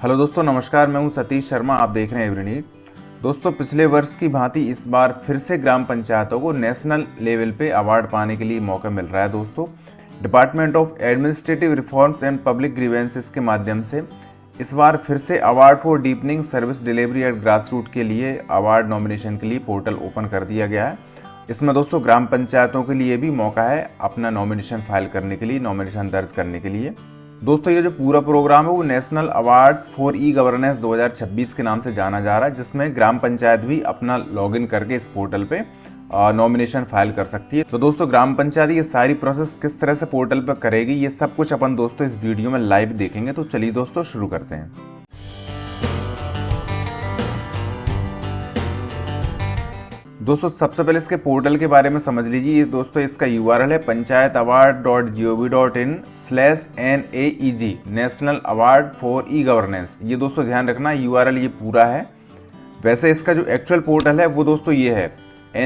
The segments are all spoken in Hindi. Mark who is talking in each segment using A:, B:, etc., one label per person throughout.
A: हेलो दोस्तों, नमस्कार। मैं हूं सतीश शर्मा। आप देख रहे हैं एवरीनीड। दोस्तों, पिछले वर्ष की भांति इस बार फिर से ग्राम पंचायतों को नेशनल लेवल पे अवार्ड पाने के लिए मौका मिल रहा है। दोस्तों, Department of Administrative Reforms and Public Grievances के माध्यम से इस बार फिर से award for deepening service delivery at grass root के लिए अवार्ड नॉमिनेशन के लिए पोर्टल ओपन कर दिया गया है। इसमें दोस्तों ग्राम पंचायतों के लिए भी मौका है अपना नॉमिनेशन फाइल करने के लिए, नॉमिनेशन दर्ज करने के लिए। दोस्तों, ये जो पूरा प्रोग्राम है वो national awards for e governance 2026 के नाम से जाना जा रहा है, जिसमें ग्राम पंचायत भी अपना लॉगिन करके इस पोर्टल पे नॉमिनेशन फाइल कर सकती है। तो दोस्तों, ग्राम पंचायत ये सारी प्रोसेस किस तरह से पोर्टल पर करेगी, ये सब कुछ अपन दोस्तों इस वीडियो में लाइव देखेंगे। तो चलिए दोस्तों शुरू करते हैं। दोस्तों, सबसे पहले इसके पोर्टल के बारे में समझ लीजिए। दोस्तों, इसका URL है panchayataward.gov.in/NAEG national award for e governance. ये दोस्तों ध्यान रखना, URL ये पूरा है। वैसे इसका जो एक्चुअल पोर्टल है वो दोस्तों ये है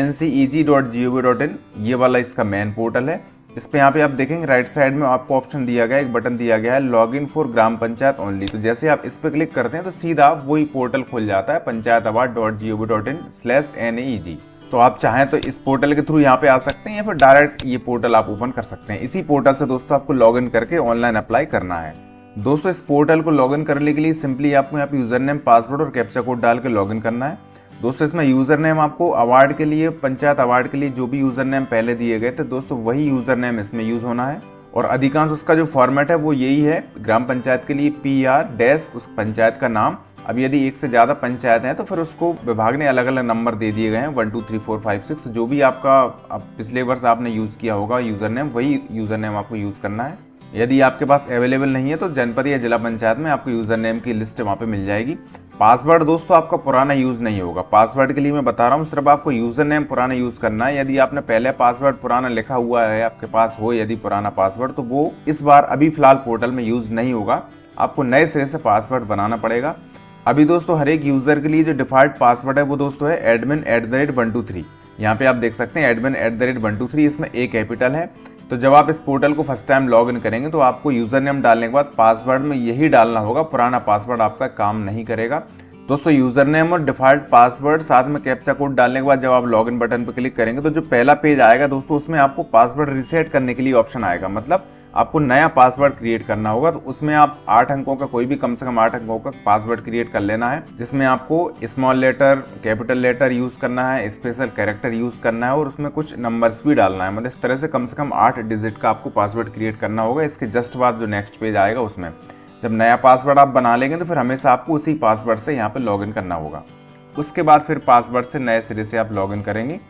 A: nceg.gov.in, ये वाला इसका मेन पोर्टल है। इस पे यहाँ पे आप देखेंगे राइट साइड में आपको ऑप्शन दिया गया है, एक बटन दिया गया है login for gram panchayat only. तो जैसे आप इस पे क्लिक करते हैं तो सीधा वही पोर्टल खुल जाता है panchayataward.gov.in/NAEG। तो आप चाहें तो इस पोर्टल के थ्रू यहाँ पे आ सकते हैं या फिर डायरेक्ट ये पोर्टल आप ओपन कर सकते हैं। इसी पोर्टल से दोस्तों आपको लॉगिन करके ऑनलाइन अप्लाई करना है। दोस्तों, इस पोर्टल को लॉगिन करने के लिए सिंपली आपको यहाँ पे यूजर नेम, पासवर्ड और कैप्चा कोड डाल के लॉगिन करना है। दोस्तों, इसमें यूजर नेम आपको अवार्ड के लिए, पंचायत अवार्ड के लिए जो भी यूजर नेम पहले दिए गए थे दोस्तों वही यूजर नेम इसमें यूज होना है। और अधिकांश उसका जो फॉर्मेट है वो यही है ग्राम पंचायत के लिए PR- उस पंचायत का नाम। अब यदि एक से ज़्यादा पंचायत हैं तो फिर उसको विभाग ने अलग अलग नंबर दे दिए गए हैं, 1 2 3 4 5 6। जो भी आपका पिछले वर्ष आपने यूज़ किया होगा यूज़र नेम, वही यूज़र नेम आपको यूज़ करना है। यदि आपके पास अवेलेबल नहीं है तो जनपद या जिला पंचायत में आपको यूज़र नेम की लिस्ट वहाँ पे मिल जाएगी। पासवर्ड दोस्तों आपका पुराना यूज़ नहीं होगा। पासवर्ड के लिए मैं बता रहा हूँ, सिर्फ आपको यूज़र नेम पुराना यूज़ करना है। यदि आपने पहले पासवर्ड पुराना लिखा हुआ है, आपके पास हो यदि पुराना पासवर्ड, तो वो इस बार अभी फिलहाल पोर्टल में यूज़ नहीं होगा। आपको नए सिरे से पासवर्ड बनाना पड़ेगा। अभी दोस्तों हर एक यूज़र के लिए जो डिफ़ॉल्ट पासवर्ड है वो दोस्तों है admin@123। यहाँ पे आप देख सकते हैं admin@123, इसमें A कैपिटल है। तो जब आप इस पोर्टल को फर्स्ट टाइम लॉग इन करेंगे तो आपको यूज़र नेम डालने के बाद पासवर्ड में यही डालना होगा, पुराना पासवर्ड आपका काम नहीं करेगा। दोस्तों, यूज़र नेम और डिफ़ॉल्ट पासवर्ड साथ में कैप्चा कोड डालने के बाद जब आप लॉगिन बटन पर क्लिक करेंगे तो जो पहला पेज आएगा दोस्तों उसमें आपको पासवर्ड रीसेट करने के लिए ऑप्शन आएगा। मतलब आपको नया पासवर्ड क्रिएट करना होगा। तो उसमें आप 8 अंकों का, कोई भी कम से कम 8 अंकों का पासवर्ड क्रिएट कर लेना है, जिसमें आपको small letter, capital letter use करना है, स्पेशल कैरेक्टर यूज़ करना है और उसमें कुछ नंबर्स भी डालना है। मतलब इस तरह से कम 8 डिजिट का आपको पासवर्ड क्रिएट करना होगा। इसके जस्ट बाद जो नेक्स्ट पेज आएगा उसमें जब नया पासवर्ड आप बना लेंगे तो फिर हमेशा आपको उसी पासवर्ड से यहाँ पे लॉगिन करना होगा। उसके बाद फिर पासवर्ड से नए सिरे से आप लॉगिन करेंगे।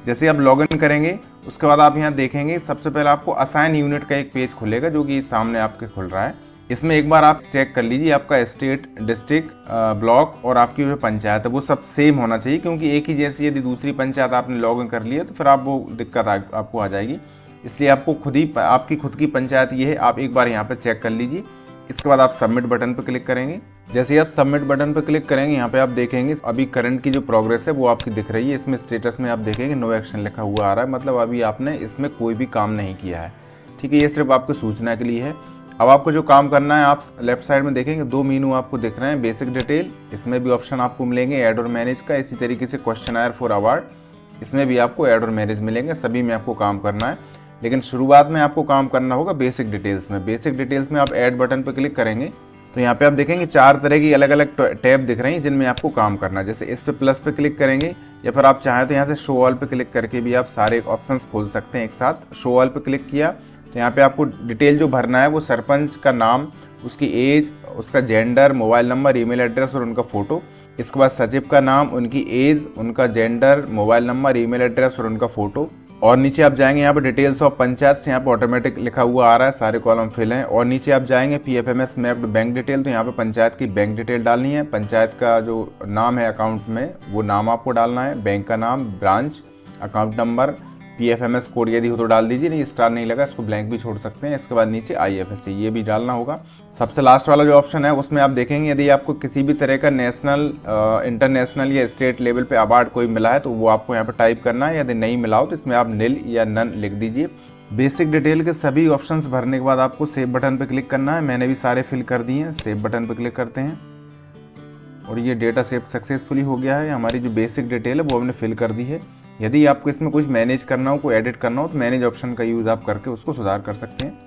A: जैसे आप लॉगिन करेंगे उसके बाद आप यहाँ देखेंगे सबसे पहले आपको असाइन यूनिट का एक पेज खुलेगा जो कि सामने आपके खुल रहा है। इसमें एक बार आप चेक कर लीजिए आपका स्टेट, डिस्ट्रिक्ट, ब्लॉक और आपकी जो पंचायत है वो सब सेम होना चाहिए, क्योंकि एक ही जैसी यदि दूसरी पंचायत आपने लॉगिन कर लिया तो फिर आप वो दिक्कत आपको आ जाएगी। इसलिए आपको आपकी खुद की पंचायत ये है, आप एक बार यहाँ पर चेक कर लीजिए। इसके बाद आप सबमिट बटन पर क्लिक करेंगे। जैसे ही आप सबमिट बटन पर क्लिक करेंगे यहाँ पे आप देखेंगे अभी करंट की जो प्रोग्रेस है वो आपकी दिख रही है। इसमें स्टेटस में आप देखेंगे नो एक्शन लिखा हुआ आ रहा है, मतलब अभी आपने इसमें कोई भी काम नहीं किया है। ठीक है, ये सिर्फ आपको सूचना के लिए है। अब आपको जो काम करना है, आप लेफ्ट साइड में देखेंगे 2 मेनू आपको दिख रहे हैं, बेसिक डिटेल, इसमें भी ऑप्शन आपको मिलेंगे, ऐड और मैनेज का। इसी तरीके से क्वेश्चनर फॉर अवार्ड, इसमें भी आपको ऐड और मैनेज मिलेंगे। सभी में आपको काम करना है, लेकिन शुरुआत में आपको काम करना होगा बेसिक डिटेल्स में। बेसिक डिटेल्स में आप ऐड बटन पर क्लिक करेंगे तो यहाँ पे आप देखेंगे 4 तरह की अलग अलग टैब दिख रही हैं जिनमें आपको काम करना है। जैसे इस पे प्लस पे क्लिक करेंगे या फिर आप चाहें तो यहाँ से शो ऑल पे क्लिक करके भी आप सारे ऑप्शंस खोल सकते हैं एक साथ। शो ऑल पे क्लिक किया तो यहाँ पे आपको डिटेल जो भरना है वो सरपंच का नाम, उसकी एज, उसका gender, mobile number, email address और उनका फोटो। इसके बाद सचिव का नाम, उनकी एज, उनका gender, mobile number, email address और उनका फोटो। और नीचे आप जाएंगे यहाँ पे डिटेल्स ऑफ पंचायत से, यहाँ पे ऑटोमेटिक लिखा हुआ आ रहा है, सारे कॉलम फिल हैं। और नीचे आप जाएंगे PFMS मैप्ड बैंक डिटेल, तो यहाँ पे पंचायत की बैंक डिटेल डालनी है। पंचायत का जो नाम है अकाउंट में वो नाम आपको डालना है, बैंक का नाम, branch, account number, PFMS code यदि हो तो डाल दीजिए, नहीं स्टार नहीं लगा इसको ब्लैंक भी छोड़ सकते हैं। इसके बाद नीचे IFSC ये भी डालना होगा। सबसे लास्ट वाला जो ऑप्शन है उसमें आप देखेंगे यदि आपको किसी भी तरह का नेशनल, इंटरनेशनल या स्टेट लेवल पे अवार्ड कोई मिला है तो वो आपको यहाँ पर टाइप करना है। यदि नहीं मिला हो तो इसमें आप निल या नन लिख दीजिए। बेसिक डिटेल के सभी ऑप्शंस भरने के बाद आपको सेव बटन पर क्लिक करना है। मैंने भी सारे फिल कर दिए हैं। सेव बटन पर क्लिक करते हैं। और ये डेटा सेव सक्सेसफुली हो गया है। हमारी जो बेसिक डिटेल है वो हमने फिल कर दी है। यदि आपको इसमें कुछ मैनेज करना हो, कोई एडिट करना हो, तो मैनेज ऑप्शन का यूज़ आप करके उसको सुधार कर सकते हैं।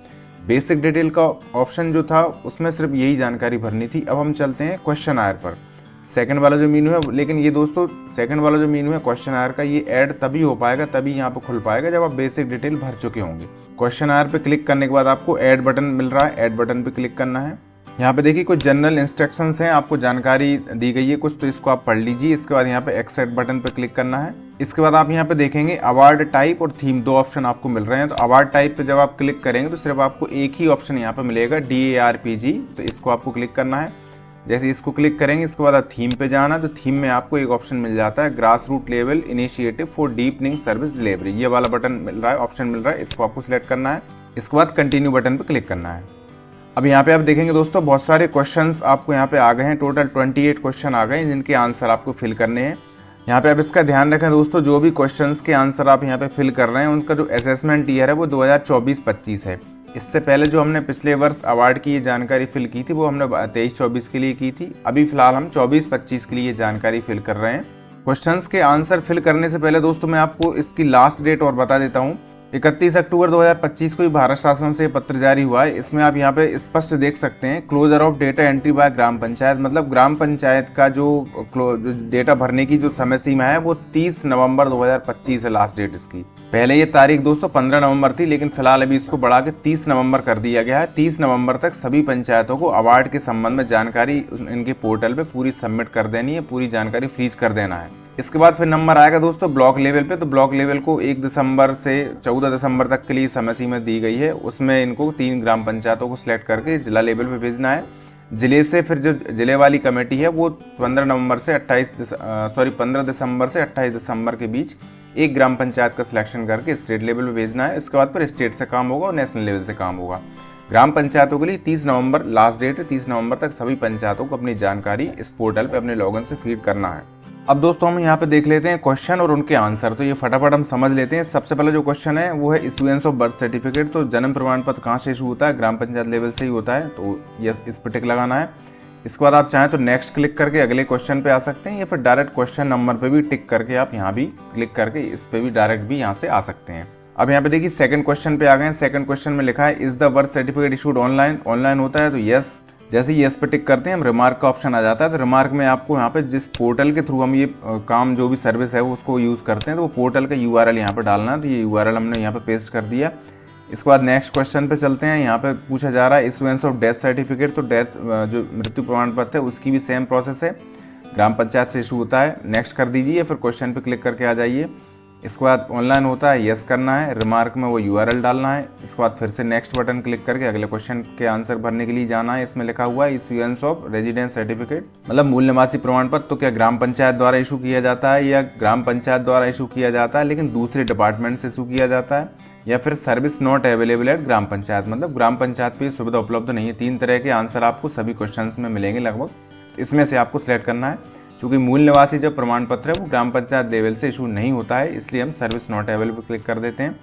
A: बेसिक डिटेल का ऑप्शन जो था उसमें सिर्फ यही जानकारी भरनी थी। अब हम चलते हैं क्वेश्चन आयर पर। सेकंड वाला जो मेनू है, लेकिन ये दोस्तों सेकंड वाला जो मेनू है क्वेश्चन आयर का, ये ऐड तभी हो पाएगा, तभी यहाँ पे खुल पाएगा जब आप बेसिक डिटेल भर चुके होंगे। क्वेश्चन आयर पे क्लिक करने के बाद आपको ऐड बटन मिल रहा है, ऐड बटन पे क्लिक करना है। यहाँ पे देखिए कुछ जनरल इंस्ट्रक्शंस हैं, आपको जानकारी दी गई है कुछ, तो इसको आप पढ़ लीजिए। इसके बाद यहाँ पे एक्सेप्ट बटन पे क्लिक करना है। इसके बाद आप यहाँ पे देखेंगे अवार्ड टाइप और थीम, दो ऑप्शन आपको मिल रहे हैं। तो अवार्ड टाइप पे जब आप क्लिक करेंगे तो सिर्फ आपको एक ही ऑप्शन यहाँ पे मिलेगा, DARPG, तो इसको आपको क्लिक करना है। जैसे इसको क्लिक करेंगे इसके बाद आप थीम पे जाना, तो थीम में आपको एक ऑप्शन मिल जाता है, grass root level initiative for deepening service delivery, ये वाला बटन मिल रहा है, ऑप्शन मिल रहा है, इसको आपको सिलेक्ट करना है। इसके बाद कंटिन्यू बटन पे क्लिक करना है। अब यहाँ पे आप देखेंगे दोस्तों बहुत सारे क्वेश्चंस आपको यहाँ पे आ गए हैं, टोटल 28 क्वेश्चन आ गए हैं जिनके आंसर आपको फिल करने हैं। यहाँ पे आप इसका ध्यान रखें दोस्तों, जो भी क्वेश्चंस के आंसर आप यहाँ पे फिल कर रहे हैं उनका जो असेसमेंट ईयर है वो 2024-25 है। इससे पहले जो हमने पिछले वर्ष अवार्ड की ये जानकारी फिल की थी वो हमने 23-24 के लिए की थी। अभी फिलहाल हम 24-25 के लिए ये जानकारी फिल कर रहे हैं। क्वेश्चंस के आंसर फिल करने से पहले दोस्तों मैं आपको इसकी लास्ट डेट और बता देता हूँ। 31 अक्टूबर 2025 को ही भारत शासन से पत्र जारी हुआ है। इसमें आप यहाँ पे स्पष्ट देख सकते हैं, closure of data entry by gram panchayat, मतलब ग्राम पंचायत का जो डेटा भरने की जो समय सीमा है वो 30 नवंबर 2025 है लास्ट डेट इसकी। पहले ये तारीख दोस्तों 15 नवंबर थी, लेकिन फिलहाल अभी इसको बढ़ा के 30 नवंबर कर दिया गया है। 30 नवंबर तक सभी पंचायतों को अवार्ड के संबंध में जानकारी इनके पोर्टल पे पूरी सबमिट कर देनी है, पूरी जानकारी फ्रीज कर देना है। इसके बाद फिर नंबर आएगा दोस्तों ब्लॉक लेवल पे, तो ब्लॉक लेवल को 1 दिसंबर से 14 दिसंबर तक के लिए समय सीमा दी गई है। उसमें इनको 3 ग्राम पंचायतों को सिलेक्ट करके जिला लेवल पे भेजना है। जिले से फिर जो जिले वाली कमेटी है वो 15 दिसंबर से 28 दिसंबर के बीच एक ग्राम पंचायत का सिलेक्शन करके स्टेट लेवल पे भेजना है। इसके बाद फिर स्टेट से काम होगा और नेशनल लेवल से काम होगा। ग्राम पंचायतों के लिए 30 नवंबर लास्ट डेट है। 30 नवंबर तक सभी पंचायतों को अपनी जानकारी इस पोर्टल पे अपने लॉगिन से फीड करना है। अब दोस्तों हम यहाँ पे देख लेते हैं क्वेश्चन और उनके आंसर, तो ये फटाफट हम समझ लेते हैं। सबसे पहले जो क्वेश्चन है वो है इशुएंस ऑफ बर्थ सर्टिफिकेट, तो जन्म प्रमाण पत्र कहाँ से इशू होता है, ग्राम पंचायत लेवल से ही होता है, तो ये इस पर टिक लगाना है। इसके बाद आप चाहें तो नेक्स्ट क्लिक करके अगले क्वेश्चन पे आ सकते हैं, या फिर डायरेक्ट क्वेश्चन नंबर पे भी टिक करके आप यहाँ भी क्लिक करके इस पे भी डायरेक्ट भी यहाँ से आ सकते हैं। अब यहाँ पे देखिए सेकंड क्वेश्चन पे आ गए हैं। सेकंड क्वेश्चन में लिखा है is the birth certificate issued online, online होता है तो यस। जैसे ही यस पे टिक करते हैं हम रिमार्क का ऑप्शन आ जाता है, तो रिमार्क में आपको यहाँ पे जिस पोर्टल के थ्रू हम ये काम जो भी सर्विस है वो उसको यूज़ करते हैं, तो वो पोर्टल का URL यहाँ पे डालना है। तो ये URL हमने यहाँ पे पेस्ट कर दिया। इसके बाद नेक्स्ट क्वेश्चन पे चलते हैं। यहाँ पे पूछा जा रहा है इशुएंस ऑफ डेथ सर्टिफिकेट, तो डेथ जो मृत्यु प्रमाण पत्र है उसकी भी सेम प्रोसेस है, ग्राम पंचायत से इशू होता है। नेक्स्ट कर दीजिए, फिर क्वेश्चन पे क्लिक करके आ जाइए। इसके बाद ऑनलाइन होता है, यस करना है, रिमार्क में वो URL डालना है। इसके बाद फिर से नेक्स्ट बटन क्लिक करके अगले क्वेश्चन के आंसर भरने के लिए जाना है। इसमें लिखा हुआ है इशुएंस ऑफ रेजिडेंस सर्टिफिकेट, मतलब मूल निवासी प्रमाण पत्र, तो क्या ग्राम पंचायत द्वारा इशू किया जाता है या ग्राम पंचायत द्वारा इशू किया जाता है लेकिन दूसरे डिपार्टमेंट से इशू किया जाता है, या फिर service not available at gram panchayat, मतलब ग्राम पंचायत पे सुविधा उपलब्ध नहीं है। 3 तरह के आंसर आपको सभी क्वेश्चन में मिलेंगे लगभग, इसमें से आपको सिलेक्ट करना है। चूँकि मूल निवासी जो प्रमाण पत्र है वो ग्राम पंचायत लेवल से इशू नहीं होता है, इसलिए हम सर्विस नॉट अवेलेबल पर क्लिक कर देते हैं।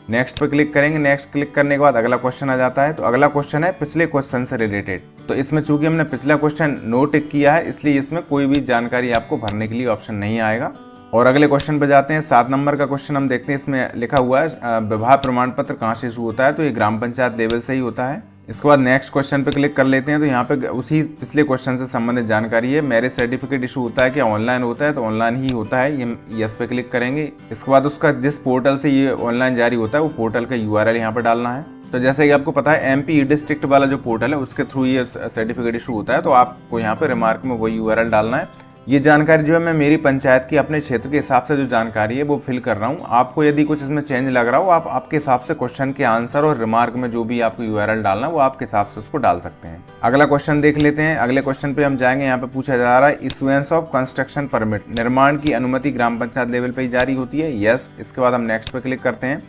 A: नेक्स्ट पे क्लिक करेंगे। नेक्स्ट क्लिक करने के बाद अगला क्वेश्चन आ जाता है, तो अगला क्वेश्चन है पिछले क्वेश्चन से रिलेटेड। तो इसमें चूंकि हमने पिछला क्वेश्चन नो टिक किया है इसलिए इसमें कोई भी जानकारी आपको भरने के लिए ऑप्शन नहीं आएगा। और अगले क्वेश्चन पे जाते हैं। 7 नंबर का क्वेश्चन हम देखते हैं। इसमें लिखा हुआ है विवाह प्रमाण पत्र कहाँ से इशू होता है, तो ये ग्राम पंचायत लेवल से ही होता है। इसके बाद नेक्स्ट क्वेश्चन पे क्लिक कर लेते हैं, तो यहाँ पे उसी पिछले क्वेश्चन से संबंधित जानकारी है। मैरिज सर्टिफिकेट इशू होता है क्या ऑनलाइन होता है, तो ऑनलाइन ही होता है, ये यस पे क्लिक करेंगे। इसके बाद उसका जिस पोर्टल से ये ऑनलाइन जारी होता है वो पोर्टल का URL यहाँ पे डालना है। तो जैसे कि आपको पता है MP डिस्ट्रिक्ट वाला जो पोर्टल है उसके थ्रू ये सर्टिफिकेट इशू होता है, तो आपको यहाँ पे रिमार्क में वो URL डालना है। ये जानकारी जो है मैं मेरी पंचायत की अपने क्षेत्र के हिसाब से जो जानकारी है वो फिल कर रहा हूँ। आपको यदि कुछ इसमें चेंज लग रहा हो आप आपके हिसाब से क्वेश्चन के आंसर और रिमार्क में जो भी आपको URL डालना है वो आपके हिसाब से उसको डाल सकते हैं। अगला क्वेश्चन देख लेते हैं। अगले क्वेश्चन पे हम जाएंगे। यहाँ पे पूछा जा रहा है इशुएंस ऑफ कंस्ट्रक्शन परमिट, निर्माण की अनुमति ग्राम पंचायत लेवल पर ही जारी होती है, यस। इसके बाद हम नेक्स्ट पे क्लिक करते हैं।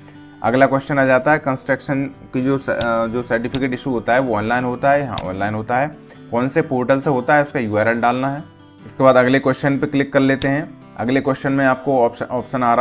A: अगला क्वेश्चन आ जाता है कंस्ट्रक्शन की जो सर्टिफिकेट इशू होता है वो ऑनलाइन होता है, हाँ ऑनलाइन होता है। कौन से पोर्टल से होता है उसका URL डालना है। इसके बाद अगले क्वेश्चन पे क्लिक कर लेते हैं। अगले क्वेश्चन में आपको क्वेश्चन आ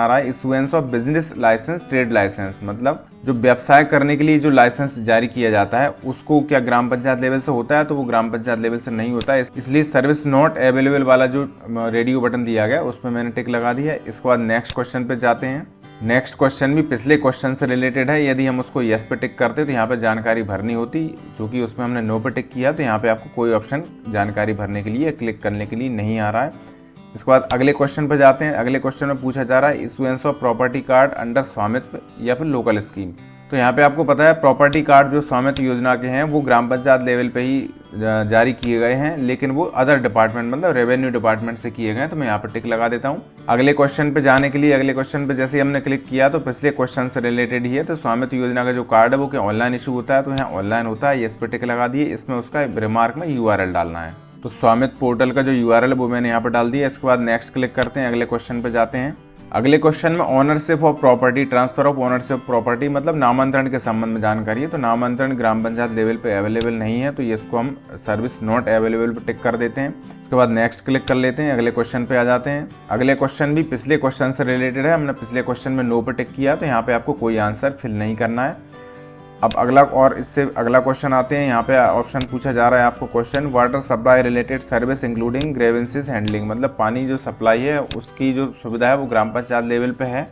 A: रहा है issuance of business licence trade licence, मतलब जो व्यवसाय करने के लिए जो लाइसेंस जारी किया जाता है उसको क्या ग्राम पंचायत लेवल से होता है, तो वो ग्राम पंचायत लेवल से नहीं होता है, इसलिए सर्विस नॉट अवेलेबल वाला जो रेडियो बटन दिया गया उसमें मैंने टिक लगा दिया है। इसके बाद नेक्स्ट क्वेश्चन पे जाते हैं। नेक्स्ट क्वेश्चन भी पिछले क्वेश्चन से रिलेटेड है। यदि हम उसको यस पे टिक करते तो यहाँ पे जानकारी भरनी होती, जो कि उसमें हमने नो पे टिक किया तो यहाँ पे आपको कोई ऑप्शन जानकारी भरने के लिए क्लिक करने के लिए नहीं आ रहा है। इसके बाद अगले क्वेश्चन पे जाते हैं। अगले क्वेश्चन में पूछा जा रहा है issuance of property card under स्वामित्व या फिर लोकल स्कीम। तो यहाँ पे आपको पता है प्रॉपर्टी कार्ड जो स्वामित्व योजना के हैं वो ग्राम पंचायत लेवल पे ही जारी किए गए हैं, लेकिन वो अदर डिपार्टमेंट मतलब रेवेन्यू डिपार्टमेंट से किए गए हैं, तो मैं यहाँ पर टिक लगा देता हूँ। अगले क्वेश्चन पे जाने के लिए अगले क्वेश्चन पे जैसे ही हमने क्लिक किया तो पिछले क्वेश्चन से रिलेटेड ही है। तो स्वामित्व योजना का जो कार्ड है वो क्या ऑनलाइन इशू होता है, तो यहाँ ऑनलाइन होता है, इस पर टिक लगा दिए। इसमें उसका रिमार्क में URL डालना है, तो स्वामित्व पोर्टल का जो URL है वो मैंने यहाँ पर डाल दिया। इसके बाद नेक्स्ट क्लिक करते हैं, अगले क्वेश्चन पे जाते हैं। अगले क्वेश्चन में ownership of property transfer of ownership of property मतलब नामांतरण के संबंध में जानकारी है। तो नामांतरण ग्राम पंचायत लेवल पे अवेलेबल नहीं है, तो इसको हम सर्विस नॉट अवेलेबल पे टिक कर देते हैं। इसके बाद नेक्स्ट क्लिक कर लेते हैं, अगले क्वेश्चन पे आ जाते हैं। अगले क्वेश्चन भी पिछले क्वेश्चन से रिलेटेड है, हमने पिछले क्वेश्चन में नो पे टिक किया, तो यहाँ पे आपको कोई आंसर फिल नहीं करना है। अब अगला और इससे अगला क्वेश्चन आते हैं। यहाँ पे ऑप्शन पूछा जा रहा है आपको question water supply related service including grievances handling, मतलब पानी जो सप्लाई है उसकी जो सुविधा है वो ग्राम पंचायत लेवल पे है,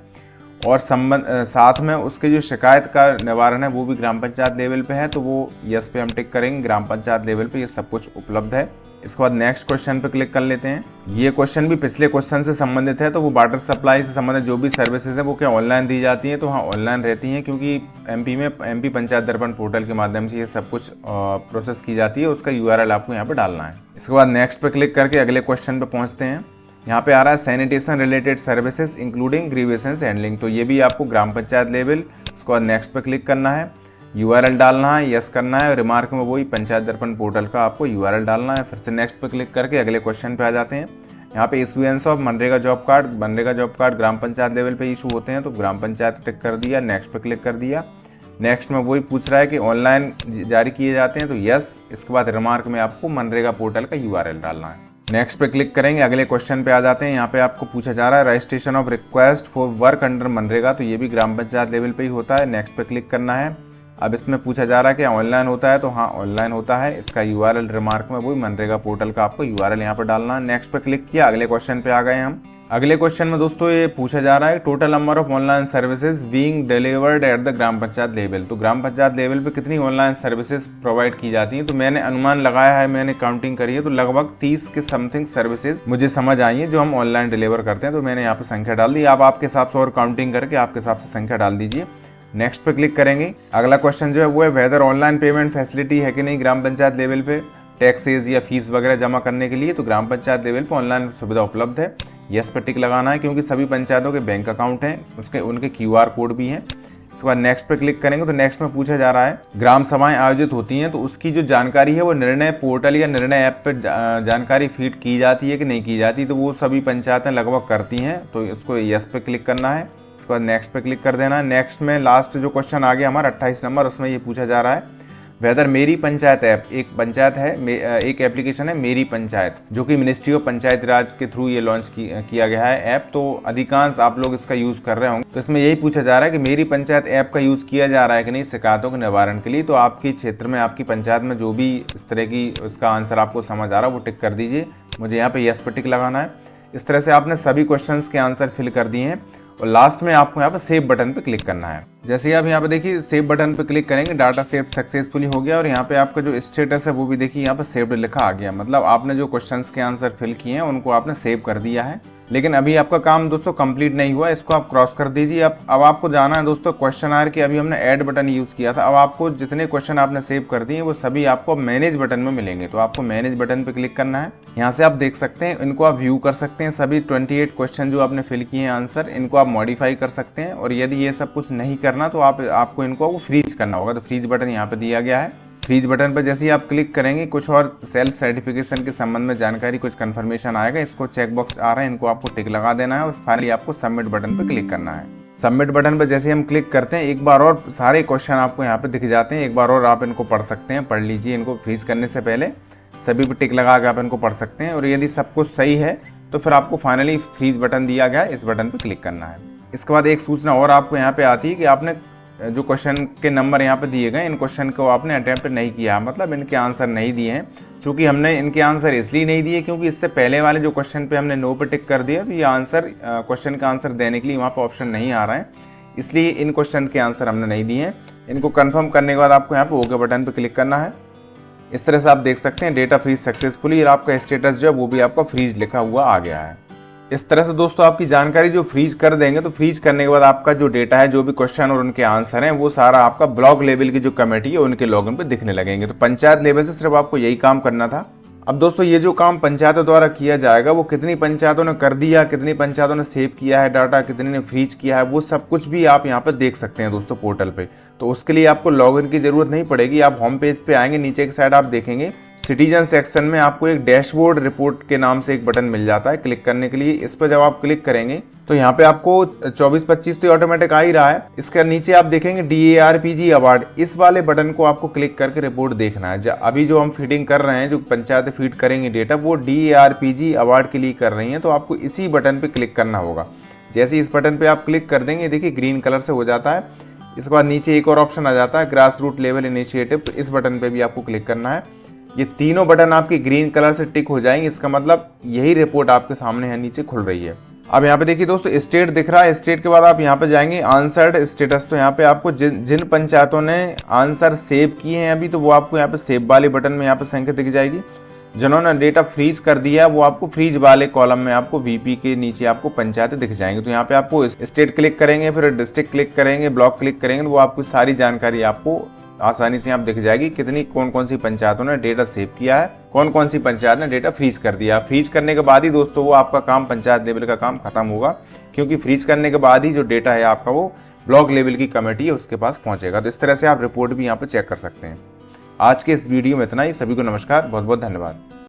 A: और साथ में उसके जो शिकायत का निवारण है वो भी ग्राम पंचायत लेवल पे है, तो वो यस पे हम टिक करेंगे। ग्राम पंचायत लेवल पे ये सब कुछ उपलब्ध है। इसके बाद नेक्स्ट क्वेश्चन पे क्लिक कर लेते हैं। ये क्वेश्चन भी पिछले क्वेश्चन से संबंधित है, तो वो वाटर सप्लाई से संबंधित जो भी सर्विसेज है वो क्या ऑनलाइन दी जाती हैं, तो हाँ ऑनलाइन रहती हैं, क्योंकि एमपी पंचायत दर्पण पोर्टल के माध्यम से ये सब कुछ प्रोसेस की जाती है। उसका URL आपको यहाँ पे डालना है। इसके बाद नेक्स्ट पे क्लिक करके अगले क्वेश्चन पे पहुँचते हैं। यहाँ पे आ रहा है sanitation related services including grievances handling, तो ये भी आपको ग्राम पंचायत लेवल। उसके बाद नेक्स्ट पे क्लिक करना है, URL डालना है, यस करना है, और रिमार्क में वही पंचायत दर्पण पोर्टल का आपको URL डालना है। फिर से नेक्स्ट पे क्लिक करके अगले क्वेश्चन पे आ जाते हैं। यहाँ पे issuance of MNREGA job card gram panchayat level पे इशू होते हैं, तो ग्राम पंचायत टिक कर दिया, नेक्स्ट पे क्लिक कर दिया। नेक्स्ट में वही पूछ रहा है कि ऑनलाइन जारी किए जाते हैं, तो यस। इसके बाद रिमार्क में आपको मनरेगा पोर्टल का URL डालना है। नेक्स्ट पे क्लिक करेंगे, अगले क्वेश्चन पे आ जाते हैं। यहाँ पे आपको पूछा जा रहा है registration of request for work under MNREGA, तो ये भी ग्राम पंचायत लेवल पे ही होता है। नेक्स्ट पे क्लिक करना है। अब इसमें पूछा जा रहा है कि ऑनलाइन होता है, तो हाँ ऑनलाइन होता है। इसका URL रिमार्क में वही मनरेगा पोर्टल का आपको URL यहाँ पर डालना है। नेक्स्ट पे क्लिक किया, अगले क्वेश्चन पे आ गए हम। अगले क्वेश्चन में दोस्तों ये पूछा जा रहा है total number of online services being delivered at the gram panchayat level, तो ग्राम पंचायत लेवल पे कितनी ऑनलाइन सर्विसेज प्रोवाइड की जाती हैं। तो मैंने अनुमान लगाया है, मैंने काउंटिंग करी है, तो लगभग 30 के समथिंग सर्विसेज मुझे समझ आई है जो हम ऑनलाइन डिलीवर करते हैं, तो मैंने यहाँ पे संख्या डाल दी। आप आपके हिसाब से और काउंटिंग करके आपके हिसाब से संख्या डाल दीजिए। नेक्स्ट पे क्लिक करेंगे। अगला क्वेश्चन जो है वो है वेदर ऑनलाइन पेमेंट फैसिलिटी है कि नहीं ग्राम पंचायत लेवल पे टैक्सेज या फीस वगैरह जमा करने के लिए, तो ग्राम पंचायत लेवल पे ऑनलाइन सुविधा उपलब्ध है। यस पे टिक लगाना है, क्योंकि सभी पंचायतों के बैंक अकाउंट हैं, उनके QR कोड भी हैं। इसके बाद नेक्स्ट पे क्लिक करेंगे तो नेक्स्ट में पूछा जा रहा है ग्राम सभाएं आयोजित होती हैं, तो उसकी जो जानकारी है वो निर्णय पोर्टल या निर्णय ऐप पर जानकारी फीड की जाती है कि नहीं की जाती, तो वो सभी पंचायतें लगभग करती हैं, तो इसको यस पे क्लिक करना है। उसके बाद नेक्स्ट पे क्लिक कर देना है। नेक्स्ट में लास्ट जो क्वेश्चन आ गया हमारा 28 नंबर, उसमें ये पूछा जा रहा है वेदर मेरी पंचायत ऐप, एक पंचायत है, एक एप्लीकेशन है मेरी पंचायत, जो कि मिनिस्ट्री ऑफ पंचायत राज के थ्रू ये लॉन्च किया गया है ऐप, तो अधिकांश आप लोग इसका यूज़ कर रहे होंगे। तो इसमें यही पूछा जा रहा है कि मेरी पंचायत ऐप का यूज़ किया जा रहा है कि नहीं शिकायतों के निवारण के लिए, तो आपके क्षेत्र में आपकी पंचायत में जो भी इस तरह की इसका आंसर आपको समझ आ रहा है वो टिक कर दीजिए। मुझे यहाँ पे यस पे टिक लगाना है। इस तरह से आपने सभी क्वेश्चंस के आंसर फिल कर दिए हैं, और लास्ट में आपको यहाँ पे सेव बटन पे क्लिक करना है। जैसे ही आप यहाँ पे देखिए सेव बटन पे क्लिक करेंगे, डाटा सेव सक्सेसफुली हो गया, और यहाँ पे आपका जो स्टेटस है वो भी देखिए यहाँ पे सेव्ड लिखा आ गया, मतलब आपने जो क्वेश्चंस के आंसर फिल किए हैं उनको आपने सेव कर दिया है। लेकिन अभी आपका काम दोस्तों कंप्लीट नहीं हुआ, इसको आप क्रॉस कर दीजिए। अब आपको जाना है दोस्तों क्वेश्चन आर की, अभी हमने ऐड बटन यूज़ किया था, अब आपको जितने क्वेश्चन आपने सेव कर दिए वो सभी आपको मैनेज बटन में मिलेंगे, तो आपको मैनेज बटन पे क्लिक करना है। यहाँ से आप देख सकते हैं, इनको आप व्यू कर सकते हैं, सभी 28 क्वेश्चन जो आपने फिल किए हैं आंसर, इनको आप मॉडिफाई कर सकते हैं, और यदि ये सब कुछ नहीं करना तो आपको इनको फ्रीज करना होगा, तो फ्रीज बटन यहाँ पे दिया गया है। फ्रीज बटन पर जैसे ही आप क्लिक करेंगे कुछ और सेल्फ सर्टिफिकेशन के संबंध में जानकारी, कुछ कंफर्मेशन आएगा, इसको चेक बॉक्स आ रहा है, इनको आपको टिक लगा देना है, और फाइनली आपको सबमिट बटन पर क्लिक करना है। सबमिट बटन पर जैसे हम क्लिक करते हैं एक बार और सारे क्वेश्चन आपको यहाँ पे दिख जाते हैं, एक बार और आप इनको पढ़ सकते हैं, पढ़ लीजिए इनको फ्रीज करने से पहले। सभी पे टिक लगा के आप इनको पढ़ सकते हैं। और यदि सब कुछ सही है तो फिर आपको फाइनली फ्रीज बटन दिया गया है, इस बटन पर क्लिक करना है। इसके बाद एक सूचना और आपको यहाँ पे आती है कि आपने जो क्वेश्चन के नंबर यहाँ पे दिए गए, इन क्वेश्चन को आपने अटेम्प्ट नहीं किया, मतलब इनके आंसर नहीं दिए हैं। चूँकि हमने इनके आंसर इसलिए नहीं दिए क्योंकि इससे पहले वाले जो क्वेश्चन पे हमने नो पे टिक कर दिया, तो ये आंसर क्वेश्चन का आंसर देने के लिए वहाँ पर ऑप्शन नहीं आ रहा है, इसलिए इन क्वेश्चन के आंसर हमने नहीं दिए हैं। इनको कन्फर्म करने के बाद आपको यहाँ पे ओके बटन पर क्लिक करना है। इस तरह से आप देख सकते हैं डेटा फ्रीज सक्सेसफुली, और आपका स्टेटस जो है वो भी आपका फ्रीज लिखा हुआ आ गया है। इस तरह से दोस्तों आपकी जानकारी जो फ्रीज कर देंगे, तो फ्रीज करने के बाद आपका जो डेटा है, जो भी क्वेश्चन और उनके आंसर हैं, वो सारा आपका ब्लॉक लेवल की जो कमेटी है उनके लॉगिन पे दिखने लगेंगे। तो पंचायत लेवल से सिर्फ आपको यही काम करना था। अब दोस्तों ये जो काम पंचायतों द्वारा किया जाएगा, वो कितनी पंचायतों ने कर दिया, कितनी पंचायतों ने सेव किया है डाटा, कितनी ने फ्रीज किया है, वो सब कुछ भी आप यहाँ पर देख सकते हैं दोस्तों पोर्टल पे। तो उसके लिए आपको लॉगिन की जरूरत नहीं पड़ेगी। आप होम पेज पे आएंगे, नीचे की साइड आप देखेंगे सिटीजन सेक्शन में आपको एक डैशबोर्ड रिपोर्ट के नाम से एक बटन मिल जाता है क्लिक करने के लिए। इस पर जब आप क्लिक करेंगे तो यहाँ पे आपको 24-25 तो ऑटोमेटिक आ ही रहा है। इसके नीचे आप देखेंगे DARPG अवार्ड, इस वाले बटन को आपको क्लिक करके रिपोर्ट देखना है। अभी जो हम फीडिंग कर रहे हैं, जो पंचायतें फीड करेंगे डेटा, वो DARPG अवार्ड के लिए कर रही हैं, तो आपको इसी बटन पे क्लिक करना होगा। जैसे इस बटन पे आप क्लिक कर देंगे, देखिए ग्रीन कलर से हो जाता है। इसके बाद नीचे एक और ऑप्शन आ जाता है ग्रास रूट लेवल इनिशिएटिव, तो इस बटन पे भी आपको क्लिक करना है। ये तीनों बटन आपकी ग्रीन कलर से टिक हो जाएंगे, इसका मतलब यही रिपोर्ट आपके सामने है, नीचे खुल रही है। अब यहाँ पे देखिए दोस्तों स्टेट दिख रहा है, स्टेट के बाद आप यहाँ पे जाएंगे आंसर्ड स्टेटस, तो यहाँ पे आपको जिन पंचायतों ने आंसर सेव किए हैं अभी, तो वो आपको यहाँ पे सेव वाले बटन में यहाँ पे संख्या दिख जाएगी। जिन्होंने डेटा फ्रीज कर दिया है वो आपको फ्रीज वाले कॉलम में आपको VP के नीचे आपको पंचायतें दिख जाएंगी। तो यहाँ पे आपको स्टेट क्लिक करेंगे, फिर डिस्ट्रिक्ट क्लिक करेंगे, ब्लॉक क्लिक करेंगे, तो वो आपकी सारी जानकारी आपको आसानी से आप दिख जाएगी, कितनी कौन कौन सी पंचायतों ने डेटा सेव किया है, कौन कौन सी पंचायत ने डेटा फ्रीज कर दिया। फ्रीज करने के बाद ही दोस्तों वो आपका काम, पंचायत लेवल का काम खत्म होगा, क्योंकि फ्रीज करने के बाद ही जो डेटा है आपका वो ब्लॉक लेवल की कमेटी है उसके पास पहुंचेगा। तो इस तरह से आप रिपोर्ट भी यहाँ पे चेक कर सकते हैं। आज के इस वीडियो में इतना ही। सभी को नमस्कार, बहुत बहुत धन्यवाद।